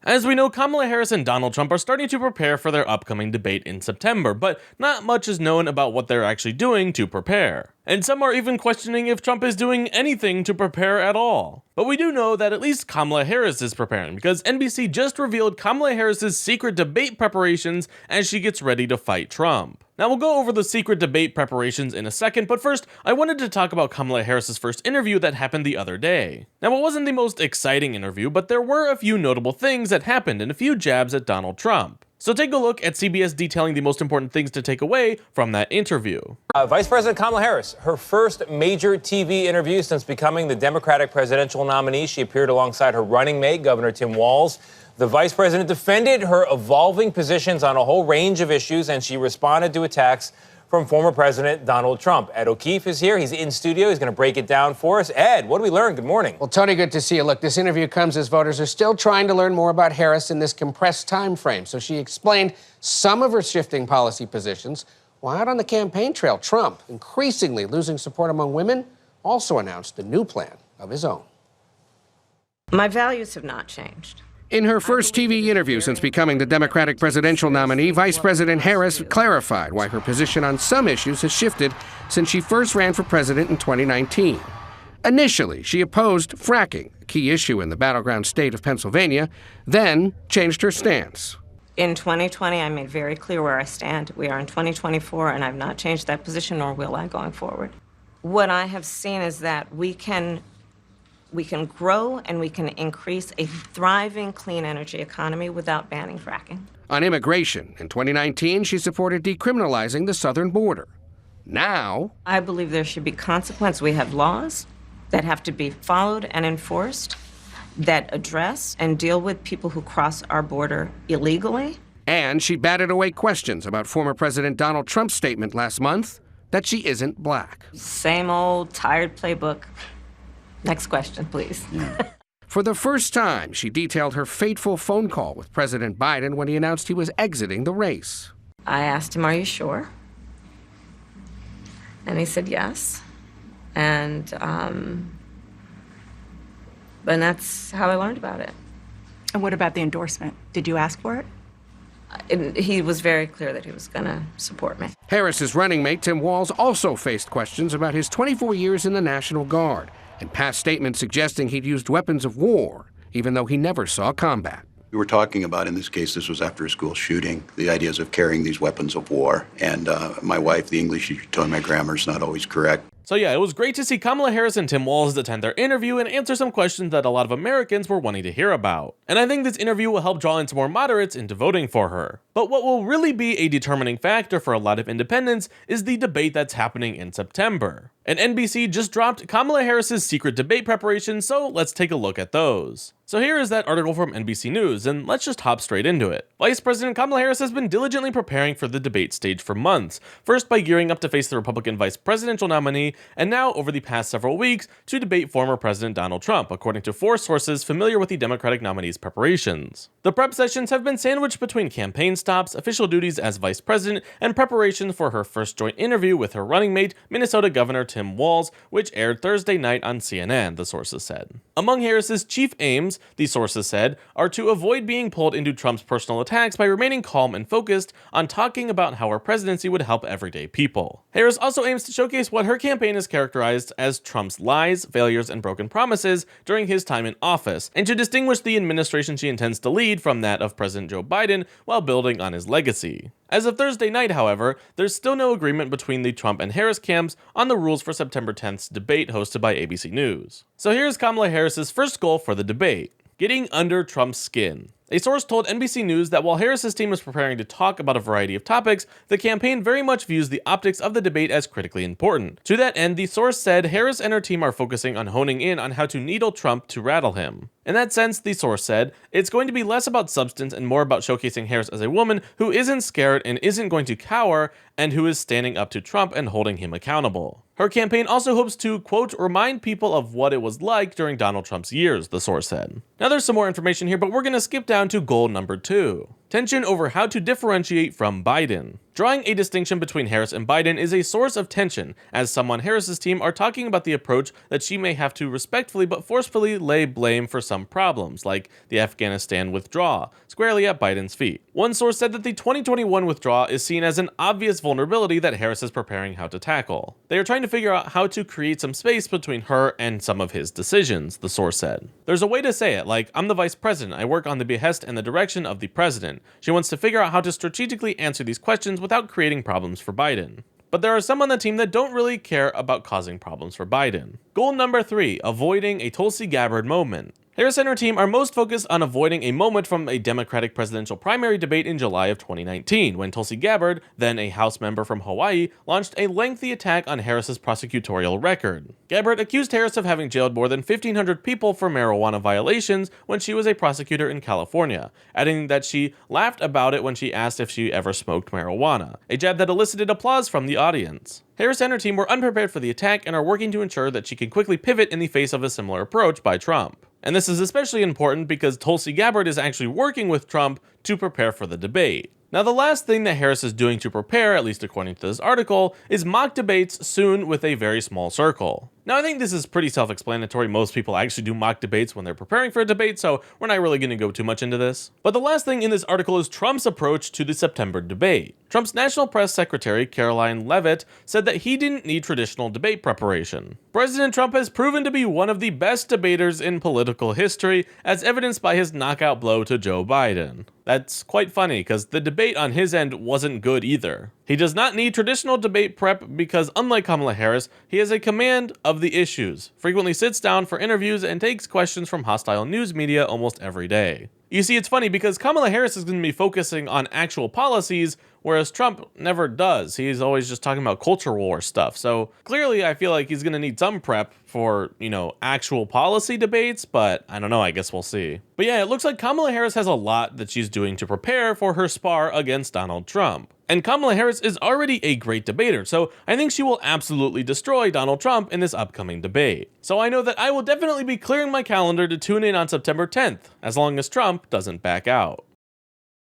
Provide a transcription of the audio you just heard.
As we know, Kamala Harris and Donald Trump are starting to prepare for their upcoming debate in September, but not much is known about what they're actually doing to prepare. And some are even questioning if Trump is doing anything to prepare at all. But we do know that at least Kamala Harris is preparing, because NBC just revealed Kamala Harris's secret debate preparations as she gets ready to fight Trump. Now we'll go over the secret debate preparations in a second, but first, I wanted to talk about Kamala Harris's first interview that happened the other day. Now it wasn't the most exciting interview, but there were a few notable things that happened and a few jabs at Donald Trump. So take a look at CBS detailing the most important things to take away from that interview. Vice President Kamala Harris, her first major TV interview since becoming the Democratic presidential nominee. She appeared alongside her running mate, Governor Tim Walz. The vice president defended her evolving positions on a whole range of issues, and she responded to attacks from former President Donald Trump. Ed O'Keefe is here. He's in studio. He's going to break it down for us. Ed, what do we learn? Good morning. Well, Tony, good to see you. Look, this interview comes as voters are still trying to learn more about Harris in this compressed time frame. So she explained some of her shifting policy positions. While out on the campaign trail, Trump, increasingly losing support among women, also announced a new plan of his own. My values have not changed. In her first TV interview since becoming the Democratic presidential nominee, Vice President Harris clarified why her position on some issues has shifted since she first ran for president in 2019. Initially, she opposed fracking, a key issue in the battleground state of Pennsylvania, then changed her stance. In 2020, I made very clear where I stand. We are in 2024, and I've not changed that position, nor will I going forward. What I have seen is that we can grow and we can increase a thriving clean energy economy without banning fracking. On immigration, in 2019, she supported decriminalizing the southern border. Now, I believe there should be consequence. We have laws that have to be followed and enforced that address and deal with people who cross our border illegally. And she batted away questions about former President Donald Trump's statement last month that she isn't black. Same old tired playbook. Next question, please. For the first time, she detailed her fateful phone call with President Biden when he announced he was exiting the race. I asked him, "Are you sure?" And he said yes. And that's how I learned about it. And what about the endorsement? Did you ask for it? He was very clear that he was going to support me. Harris's running mate, Tim Walz, also faced questions about his 24 years in the National Guard and past statements suggesting he'd used weapons of war, even though he never saw combat. We were talking about, in this case, this was after a school shooting, the ideas of carrying these weapons of war. And my wife, the English teacher, told me my grammar is not always correct. So yeah, it was great to see Kamala Harris and Tim Walz attend their interview and answer some questions that a lot of Americans were wanting to hear about. And I think this interview will help draw in some more moderates into voting for her. But what will really be a determining factor for a lot of independents is the debate that's happening in September. And NBC just dropped Kamala Harris's secret debate preparation, so let's take a look at those. So here is that article from NBC News, and let's just hop straight into it. Vice President Kamala Harris has been diligently preparing for the debate stage for months, first by gearing up to face the Republican vice presidential nominee, and now over the past several weeks to debate former President Donald Trump, according to 4 sources familiar with the Democratic nominee's preparations. The prep sessions have been sandwiched between campaign stops, official duties as vice president, and preparation for her first joint interview with her running mate, Minnesota Governor Tim Walz, which aired Thursday night on CNN, the sources said. Among Harris's chief aims, the sources said, are to avoid being pulled into Trump's personal attacks by remaining calm and focused on talking about how her presidency would help everyday people. Harris also aims to showcase what her campaign is characterized as Trump's lies, failures, and broken promises during his time in office, and to distinguish the administration she intends to lead from that of President Joe Biden while building on his legacy. As of Thursday night, however, there's still no agreement between the Trump and Harris camps on the rules for September 10th's debate hosted by ABC News. So here's Kamala Harris's first goal for the debate: getting under Trump's skin. A source told NBC News that while Harris's team is preparing to talk about a variety of topics, the campaign very much views the optics of the debate as critically important. To that end, the source said Harris and her team are focusing on honing in on how to needle Trump to rattle him. In that sense, the source said, it's going to be less about substance and more about showcasing Harris as a woman who isn't scared and isn't going to cower, and who is standing up to Trump and holding him accountable. Her campaign also hopes to, quote, remind people of what it was like during Donald Trump's years, the source said. Now there's some more information here, but we're going to skip down to goal number 2. tension over how to differentiate from Biden. Drawing a distinction between Harris and Biden is a source of tension, as some on Harris's team are talking about the approach that she may have to respectfully but forcefully lay blame for some problems, like the Afghanistan withdrawal, squarely at Biden's feet. One source said that the 2021 withdrawal is seen as an obvious vulnerability that Harris is preparing how to tackle. They are trying to figure out how to create some space between her and some of his decisions, the source said. There's a way to say it, like, I'm the vice president, I work on the behest and the direction of the president. She wants to figure out how to strategically answer these questions without creating problems for Biden. But there are some on the team that don't really care about causing problems for Biden. Goal number 3, avoiding a Tulsi Gabbard moment. Harris and her team are most focused on avoiding a moment from a Democratic presidential primary debate in July of 2019, when Tulsi Gabbard, then a House member from Hawaii, launched a lengthy attack on Harris's prosecutorial record. Gabbard accused Harris of having jailed more than 1,500 people for marijuana violations when she was a prosecutor in California, adding that she laughed about it when she asked if she ever smoked marijuana, a jab that elicited applause from the audience. Harris and her team were unprepared for the attack and are working to ensure that she can quickly pivot in the face of a similar approach by Trump. And this is especially important because Tulsi Gabbard is actually working with Trump to prepare for the debate. Now, the last thing that Harris is doing to prepare, at least according to this article, is mock debates soon with a very small circle. Now, I think this is pretty self-explanatory. Most people actually do mock debates when they're preparing for a debate, so we're not really going to go too much into this. But the last thing in this article is Trump's approach to the September debate. Trump's National Press Secretary, Caroline Leavitt, said that he didn't need traditional debate preparation. President Trump has proven to be one of the best debaters in political history, as evidenced by his knockout blow to Joe Biden. That's quite funny, because the debate on his end wasn't good either. He does not need traditional debate prep because, unlike Kamala Harris, he has a command of the issues, frequently sits down for interviews, and takes questions from hostile news media almost every day. You see, it's funny because Kamala Harris is going to be focusing on actual policies, whereas Trump never does. He's always just talking about culture war stuff. So clearly, I feel like he's going to need some prep for, actual policy debates, but I don't know, I guess we'll see. But yeah, it looks like Kamala Harris has a lot that she's doing to prepare for her spar against Donald Trump. And Kamala Harris is already a great debater, so I think she will absolutely destroy Donald Trump in this upcoming debate. So I know that I will definitely be clearing my calendar to tune in on September 10th, as long as Trump doesn't back out.